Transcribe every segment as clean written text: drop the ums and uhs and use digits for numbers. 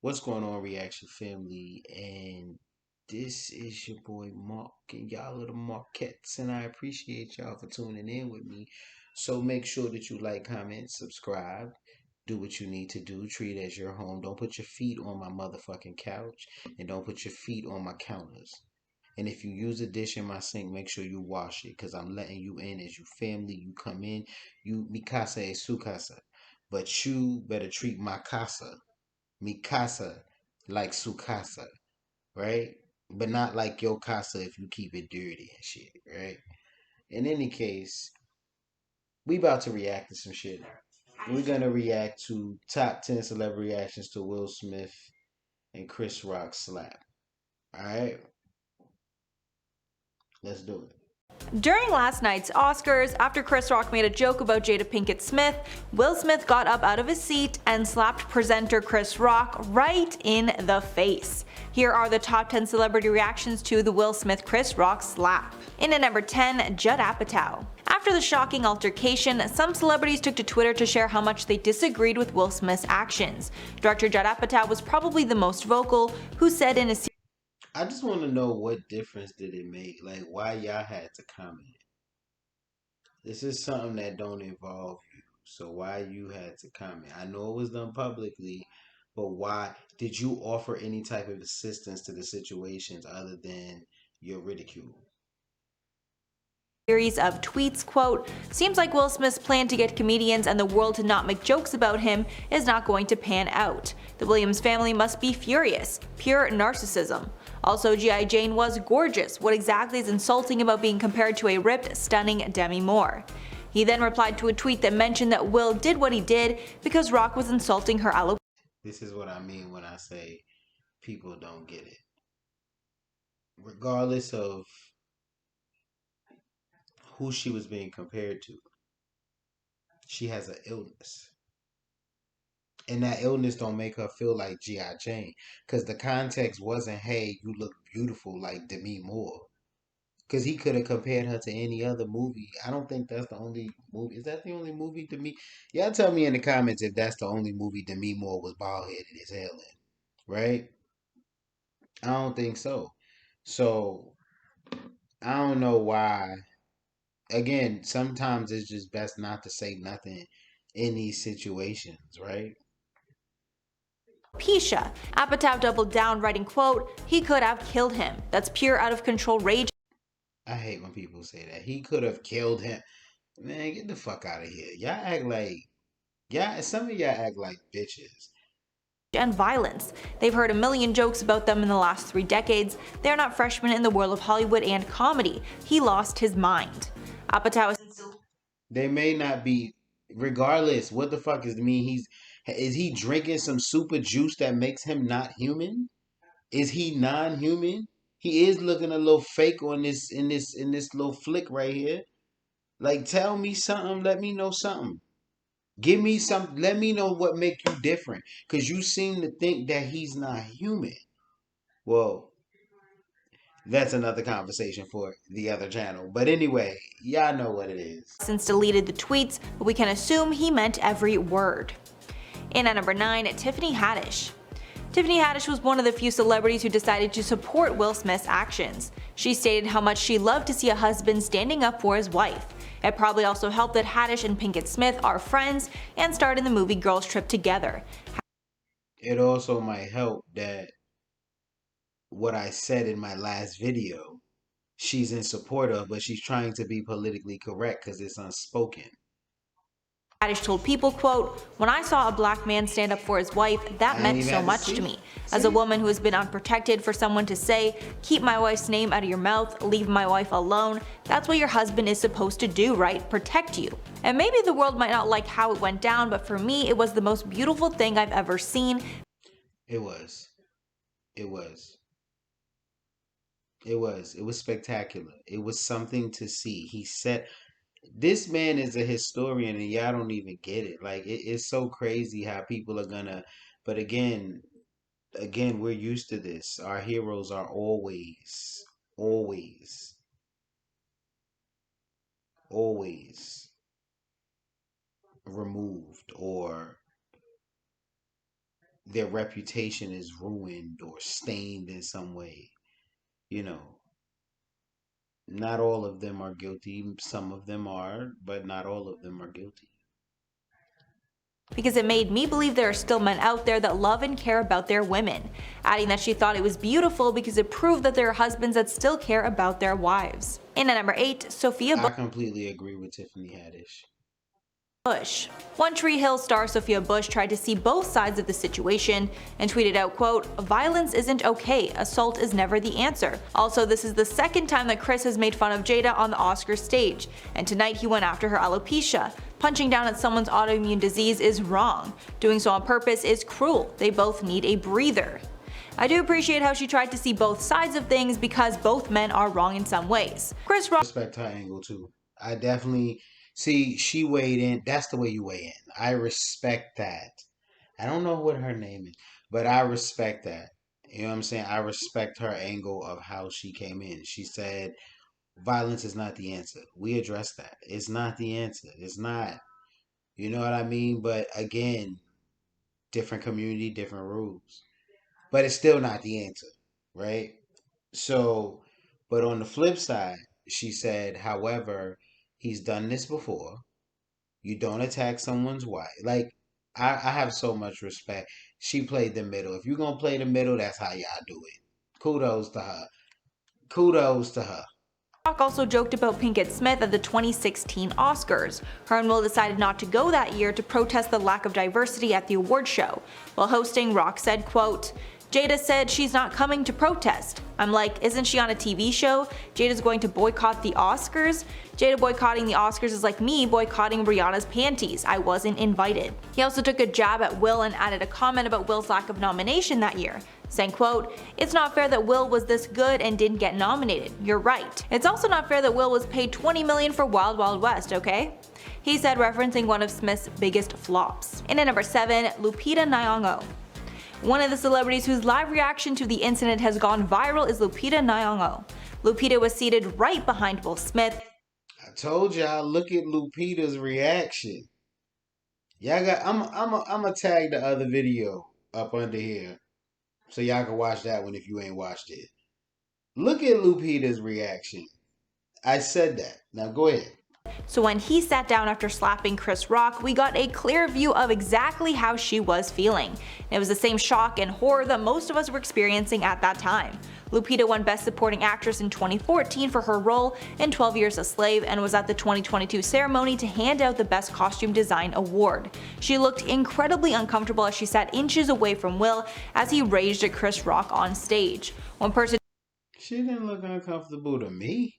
What's going on, Reaction Family? And this is your boy Mark, and y'all are the Marquettes, and I appreciate y'all for tuning in with me. So make sure that you like, comment, subscribe, do what you need to do, treat it as your home. Don't put your feet on my motherfucking couch, and don't put your feet on my counters. And if you use a dish in my sink, make sure you wash it, because I'm letting you in as you family. You come in, you mi casa es su casa, but you better treat my casa mi casa like su casa, right? But not like your casa if you keep it dirty and shit, right? In any case, we about to react to some shit. We're gonna react to top 10 celebrity reactions to Will Smith and Chris Rock slap. Alright, let's do it. During last night's Oscars, after Chris Rock made a joke about Jada Pinkett Smith, Will Smith got up out of his seat and slapped presenter Chris Rock right in the face. Here are the top 10 celebrity reactions to the Will Smith-Chris Rock slap. In at number 10, Judd Apatow. After the shocking altercation, some celebrities took to Twitter to share how much they disagreed with Will Smith's actions. Director Judd Apatow was probably the most vocal, who said in a I just want to know what difference did it make? Like, why y'all had to comment? This is something that don't involve you. So why you had to comment? I know it was done publicly, but why did you offer any type of assistance to the situations other than your ridicule? series of tweets, quote, "Seems like Will Smith's plan to get comedians and the world to not make jokes about him is not going to pan out. The Williams family must be furious. Pure narcissism. Also, G.I. Jane was gorgeous. What exactly is insulting about being compared to a ripped, stunning Demi Moore?" He then replied to a tweet that mentioned that Will did what he did because Rock was insulting her alopecia. This is what I mean when I say people don't get it. Regardless of who she was being compared to, she has an illness. And that illness don't make her feel like G.I. Jane. Because the context wasn't, hey, you look beautiful like Demi Moore. Because he could have compared her to any other movie. I don't think that's the only movie. Is that the only movie Demi? Y'all tell me in the comments if that's the only movie Demi Moore was bald headed as hell in. Right? I don't think so. So I don't know why. Again, sometimes it's just best not to say nothing in these situations, right? Apatow doubled down, writing, quote, "He could have killed him. That's pure out of control rage I hate when people say that. He could have killed him. Man, get the fuck out of here. Y'all act like some of y'all act like bitches. and violence. They've heard a million jokes about them in the last 3 decades. They're not freshmen in the world of Hollywood and comedy. He lost his mind." Apatow They may not be regardless, what the fuck is mean is he drinking some super juice that makes him not human? Is he non-human? He is looking a little fake on this little flick right here. Like tell me something, let me know something. Give me some let me know what make you different. Cause you seem to think that he's not human. Well, that's another conversation for the other channel. But anyway, y'all know what it is. since deleted the tweets, but we can assume he meant every word. In at number 9, Tiffany Haddish. Tiffany Haddish was one of the few celebrities who decided to support Will Smith's actions. She stated how much she loved to see a husband standing up for his wife. It probably also helped that Haddish and Pinkett Smith are friends and starred in the movie Girls Trip together. It also might help that what I said in my last video, she's in support of, but she's trying to be politically correct because it's unspoken. Haddish told People, quote, "When I saw a black man stand up for his wife, that meant so much to me. As a woman who has been unprotected, for someone to say, 'Keep my wife's name out of your mouth, leave my wife alone,' that's what your husband is supposed to do, right? Protect you. And maybe the world might not like how it went down, but for me, it was the most beautiful thing I've ever seen." It was. It was. It was. It was spectacular. It was something to see. He said, this man is a historian and y'all don't even get it. Like it's so crazy how people are gonna but again, we're used to this. Our heroes are always, always removed or their reputation is ruined or stained in some way. You know, not all of them are guilty. Some of them are, but not all of them are guilty. because it made me believe there are still men out there that love and care about their women, adding that she thought it was beautiful because it proved that there are husbands that still care about their wives. In at number 8, Sophia I completely agree with Tiffany Haddish. Bush. One Tree Hill star Sophia Bush tried to see both sides of the situation and tweeted out, quote, "Violence isn't okay, assault is never the answer. Also, this is the second time that Chris has made fun of Jada on the Oscars stage, and tonight he went after her alopecia. Punching down at someone's autoimmune disease is wrong. Doing so on purpose is cruel. They both need a breather." I do appreciate how she tried to see both sides of things because both men are wrong in some ways. Chris Rock Respect her angle too. I definitely see she weighed in. That's the way you weigh in. I respect that. I don't know what her name is, but I respect that. You know what I'm saying? I respect her angle of how she came in. She said violence is not the answer. We addressed that. It's not the answer. It's not. You know what I mean? But again, different community, different rules. But it's still not the answer, right? So, but on the flip side, she said, however, he's done this before. You don't attack someone's wife. Like, I have so much respect. She played the middle. If you're going to play the middle, that's how y'all do it. Kudos to her. Kudos to her. Rock also joked about Pinkett Smith at the 2016 Oscars. Her and Will decided not to go that year to protest the lack of diversity at the award show. While hosting, Rock said, quote, "Jada said she's not coming to protest. I'm like, isn't she on a TV show? Jada's going to boycott the Oscars? Jada boycotting the Oscars is like me boycotting Rihanna's panties. I wasn't invited." He also took a jab at Will and added a comment about Will's lack of nomination that year, saying, quote, "It's not fair that Will was this good and didn't get nominated. You're right. It's also not fair that Will was paid $20 million for Wild Wild West, okay?" He said, referencing one of Smith's biggest flops. In at number 7, Lupita Nyong'o. One of the celebrities whose live reaction to the incident has gone viral is Lupita Nyong'o. Lupita was seated right behind Will Smith. I told y'all, look at Lupita's reaction. Y'all got, I'm gonna tag the other video up under here so y'all can watch that one if you ain't watched it. Look at Lupita's reaction. I said that. Now go ahead. So when he sat down after slapping Chris Rock, we got a clear view of exactly how she was feeling. It was the same shock and horror that most of us were experiencing at that time. Lupita won Best Supporting Actress in 2014 for her role in 12 Years a Slave and was at the 2022 ceremony to hand out the Best Costume Design award. She looked incredibly uncomfortable as she sat inches away from Will as he raged at Chris Rock on stage. One person She didn't look uncomfortable to me.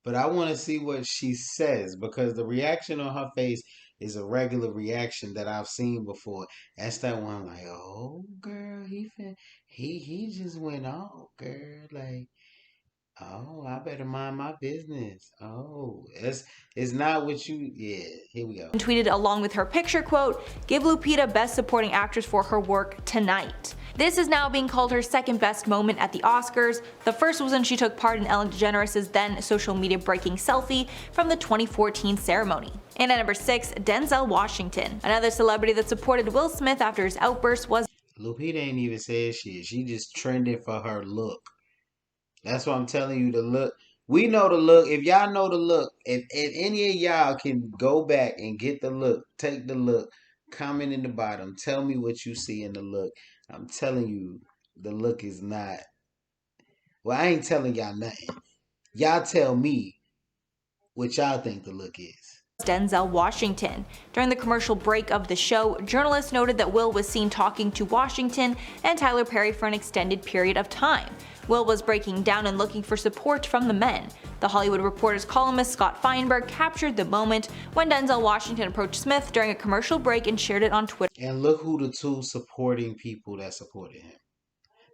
But I want to see what she says because the reaction on her face is a regular reaction that I've seen before. That's that one like, oh girl, he just went off, girl. Like, oh, I better mind my business. Oh, it's not what you. Yeah, here we go. tweeted along with her picture, quote, "Give Lupita Best Supporting Actress for her work tonight." This is now being called her second best moment at the Oscars. The first was when she took part in Ellen DeGeneres' then social media breaking selfie from the 2014 ceremony. And at number 6, Denzel Washington. Another celebrity that supported Will Smith after his outburst was Lupita ain't even said shit. She just trended for her look. That's what I'm telling you. The look. We know the look. If y'all know the look, if any of y'all can go back and get the look, take the look, comment in the bottom, tell me what you see in the look. I'm telling you, the look is not. Well, I ain't telling y'all nothing. Y'all tell me what y'all think the look is. Denzel Washington. During the commercial break of the show, journalists noted that Will was seen talking to Washington and Tyler Perry for an extended period of time. Will was breaking down and looking for support from the men. The Hollywood Reporter's columnist Scott Feinberg captured the moment when Denzel Washington approached Smith during a commercial break and shared it on Twitter. And look who the two supporting people that supported him,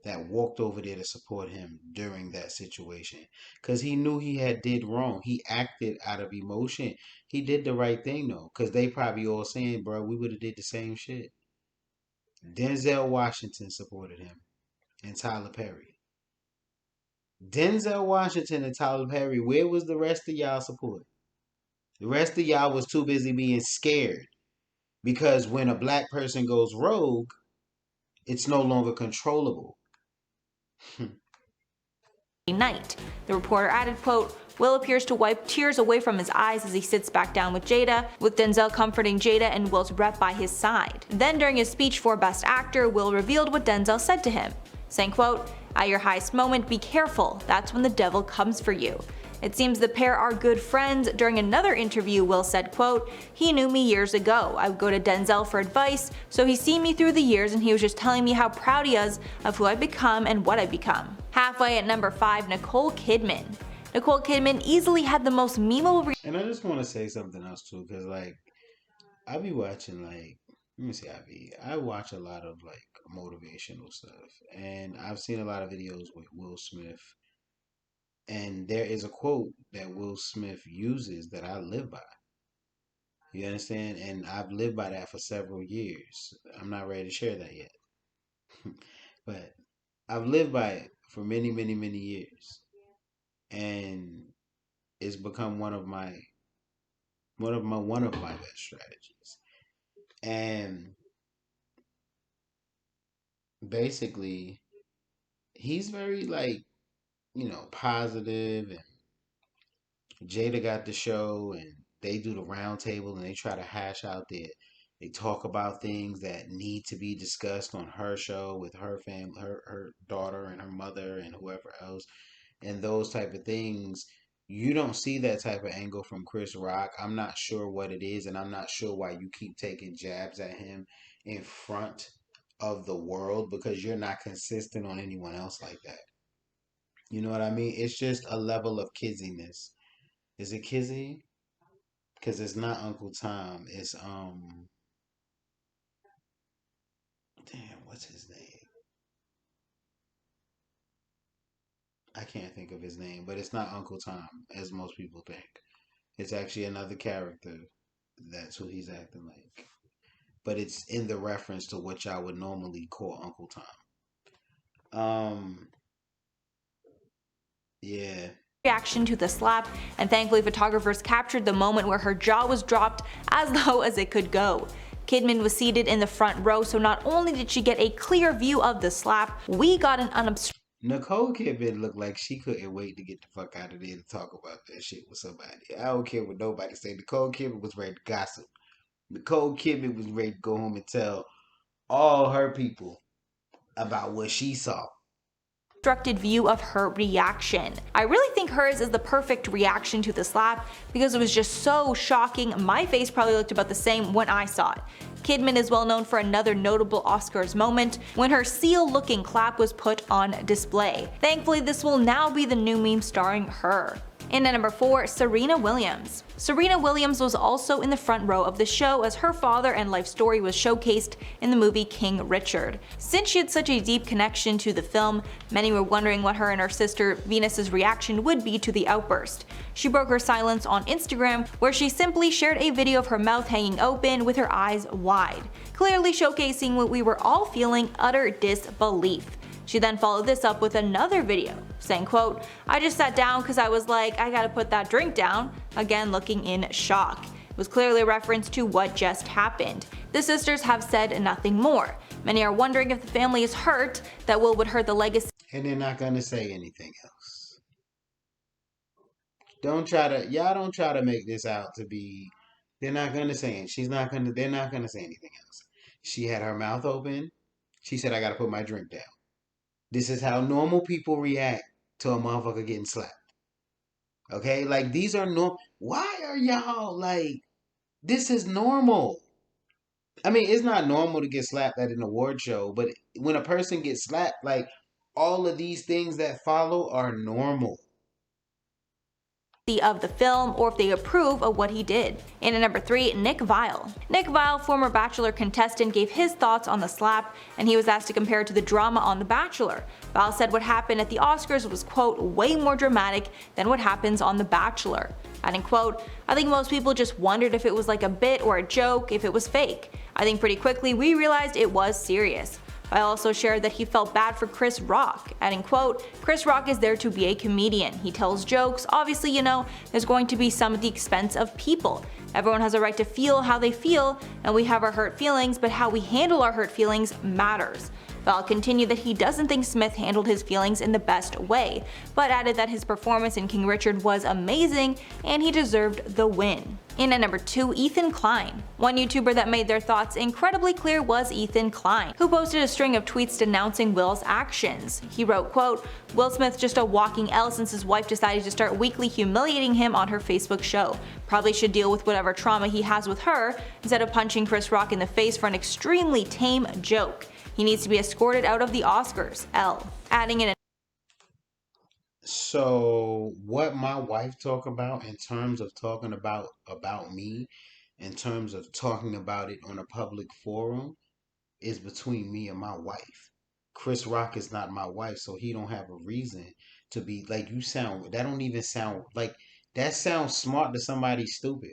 that walked over there to support him during that situation, because he knew he had did wrong. He acted out of emotion. He did the right thing though, because they probably all saying, bro, we would have did the same shit. Denzel Washington supported him and Tyler Perry. Denzel Washington and Tyler Perry, where was the rest of y'all support? The rest of y'all was too busy being scared, because when a black person goes rogue, It's no longer controllable. Night. The reporter added, quote, Will appears to wipe tears away from his eyes as he sits back down with Jada, with Denzel comforting Jada and Will's rep by his side. Then during his speech for Best Actor, Will revealed what Denzel said to him, saying, quote, At your highest moment, be careful, that's when the devil comes for you. It seems the pair are good friends. During another interview, Will said, quote, He knew me years ago. I would go to Denzel for advice, so he's seen me through the years and he was just telling me how proud he is of who I've become and what I've become. Halfway at number 5, Nicole Kidman. Nicole Kidman easily had the most memeable And I just want to say something else too, because like I be watching let me say I watch a lot of like motivational stuff, and I've seen a lot of videos with Will Smith, and there is a quote that Will Smith uses that I live by. You understand? And I've lived by that for several years. I'm not ready to share that yet, but I've lived by it for many, many, many years, and it's become one of my best strategies. And basically, he's very positive, and Jada got the show, and they do the round table, and they try to hash out they talk about things that need to be discussed on her show with her family, her daughter and her mother and whoever else, and those type of things. You don't see that type of angle from Chris Rock. I'm not sure what it is, and I'm not sure why you keep taking jabs at him in front of the world, because you're not consistent on anyone else like that. You know what I mean? It's just a level of kizziness. Is it kizzy? Because it's not Uncle Tom. It's damn, what's his name? I can't think of his name, but it's not Uncle Tom as most people think. It's actually another character. That's who he's acting like. But it's in the reference to what y'all would normally call Uncle Tom. Um, yeah. reaction to the slap, and thankfully photographers captured the moment where her jaw was dropped as low as it could go. Kidman was seated in the front row, so not only did she get a clear view of the slap, we got an unobstructed Nicole Kidman looked like she couldn't wait to get the fuck out of there to talk about that shit with somebody. I don't care what nobody say. Nicole Kidman was ready to gossip. Nicole Kidman was ready to go home and tell all her people about what she saw. view of her reaction. I really think hers is the perfect reaction to the slap because it was just so shocking. My face probably looked about the same when I saw it. Kidman is well known for another notable Oscars moment when her seal-looking clap was put on display. Thankfully, this will now be the new meme starring her. And at number 4, Serena Williams. Serena Williams was also in the front row of the show as her father and life story was showcased in the movie King Richard. Since she had such a deep connection to the film, many were wondering what her and her sister Venus's reaction would be to the outburst. She broke her silence on Instagram, where she simply shared a video of her mouth hanging open with her eyes wide, clearly showcasing what we were all feeling, utter disbelief. She then followed this up with another video, saying, quote, I just sat down because I was like, I gotta put that drink down, again looking in shock. It was clearly a reference to what just happened. The sisters have said nothing more. Many are wondering if the family is hurt that Will would hurt the legacy. And they're not gonna say anything else. Y'all don't try to make this out to be, they're not gonna say it. They're not gonna say anything else. She had her mouth open. She said, I gotta put my drink down. This is how normal people react to a motherfucker getting slapped. Okay? Like, these are normal. Why are y'all like, this is normal? I mean, it's not normal to get slapped at an award show, but when a person gets slapped, like, all of these things that follow are normal. Of the film or if they approve of what he did. And at number 3, Nick Viall. Nick Viall, former Bachelor contestant, gave his thoughts on the slap, and he was asked to compare it to the drama on The Bachelor. Viall said what happened at the Oscars was, quote, way more dramatic than what happens on The Bachelor. Adding, quote, I think most people just wondered if it was like a bit or a joke, if it was fake. I think pretty quickly we realized it was serious. I also shared that he felt bad for Chris Rock, adding, quote, Chris Rock is there to be a comedian. He tells jokes. Obviously, there's going to be some at the expense of people. Everyone has a right to feel how they feel, and we have our hurt feelings, but how we handle our hurt feelings matters. Val continued that he doesn't think Smith handled his feelings in the best way, but added that his performance in King Richard was amazing and he deserved the win. In at number 2, Ethan Klein. One YouTuber that made their thoughts incredibly clear was Ethan Klein, who posted a string of tweets denouncing Will's actions. He wrote, quote, "Will Smith just a walking L since his wife decided to start weekly humiliating him on her Facebook show. Probably should deal with whatever trauma he has with her instead of punching Chris Rock in the face for an extremely tame joke. He needs to be escorted out of the Oscars, L." Adding in So what my wife talk about in terms of talking about me, in terms of talking about it on a public forum, is between me and my wife. Chris Rock is not my wife, so he don't have a reason to be like you sound. That don't even sound like that sounds smart to somebody stupid.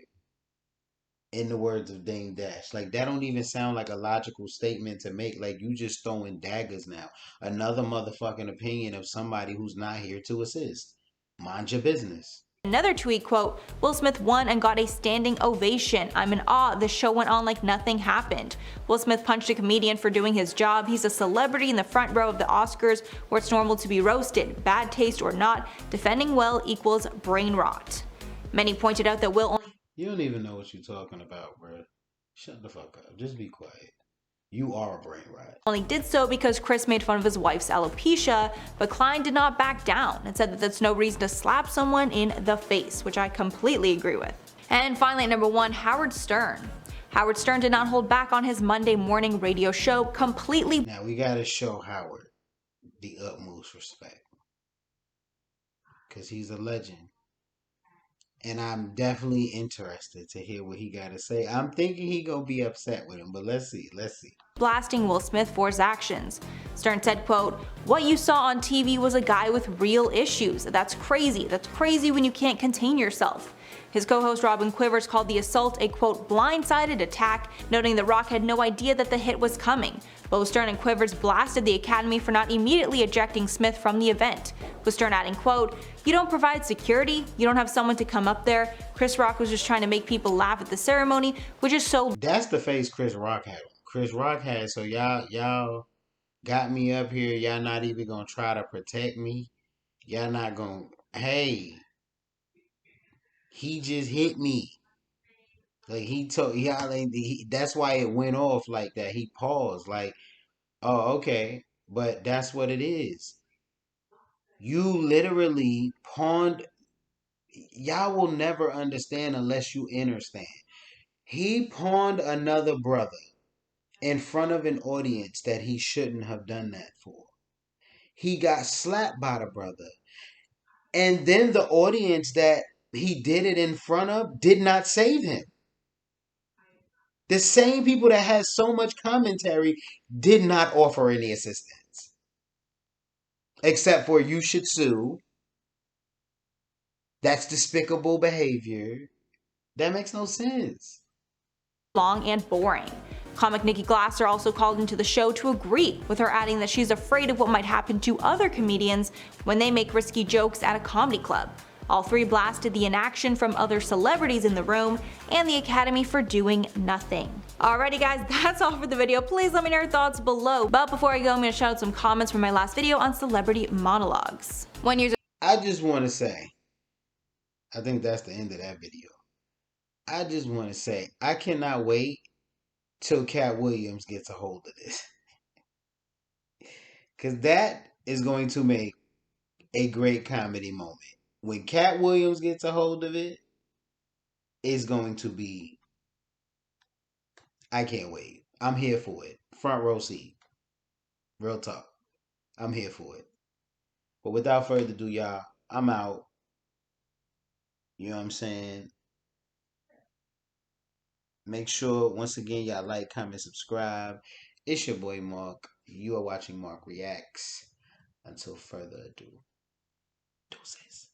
In the words of Dame Dash, like that don't even sound like a logical statement to make. Like you just throwing daggers now. Another motherfucking opinion of somebody who's not here to assist. Mind your business. another tweet, quote, "Will Smith won and got a standing ovation. I'm in awe. The show went on like nothing happened. Will Smith punched a comedian for doing his job. He's a celebrity in the front row of the Oscars where it's normal to be roasted. Bad taste or not, defending Will equals brain rot." Many pointed out that Will only You don't even know what you're talking about, bro. Shut the fuck up. Just be quiet. You are a brain rot. did so because Chris made fun of his wife's alopecia, but Klein did not back down and said that that's no reason to slap someone in the face, which I completely agree with. And finally at number 1, Howard Stern. Howard Stern did not hold back on his Monday morning radio show, completely Now we gotta show Howard the utmost respect. Cause he's a legend. And I'm definitely interested to hear what he gotta say. I'm thinking he gonna be upset with him, but let's see. blasting Will Smith for his actions. Stern said, quote, "What you saw on TV was a guy with real issues. That's crazy. That's crazy when you can't contain yourself." His co-host Robin Quivers called the assault a, quote, "blindsided attack," noting that Rock had no idea that the hit was coming. Both Stern and Quivers blasted the Academy for not immediately ejecting Smith from the event, with Stern adding, quote, "You don't provide security, you don't have someone to come up there. Chris Rock was just trying to make people laugh at the ceremony, which is so..." That's the face Chris Rock had. Chris Rock had, so y'all got me up here. Y'all not even gonna try to protect me. Y'all not gonna, hey, he just hit me. Like he told y'all, like, that's why it went off like that. He paused, like, oh, okay, but that's what it is. You literally pawned. Y'all will never understand unless you understand. He pawned another brother in front of an audience that he shouldn't have done that for. He got slapped by the brother. And then the audience that he did it in front of did not save him. The same people that had so much commentary did not offer any assistance. Except for you should sue. That's despicable behavior. That makes no sense. long and boring. Comic Nikki Glasser also called into the show to agree, with her adding that she's afraid of what might happen to other comedians when they make risky jokes at a comedy club. All three blasted the inaction from other celebrities in the room and the Academy for doing nothing. Alrighty guys, that's all for the video. Please let me know your thoughts below. But before I go, I'm going to shout out some comments from my last video on celebrity monologues. I just want to say, I think that's the end of that video. I just want to say, I cannot wait till Cat Williams gets a hold of this. Because that is going to make a great comedy moment. When Cat Williams gets a hold of it, it's going to be, I can't wait. I'm here for it. Front row seat. Real talk. I'm here for it. But without further ado, y'all, I'm out. You know what I'm saying? Make sure, once again, y'all like, comment, subscribe. It's your boy, Mark. You are watching Mark Reacts. Until further ado, deuces.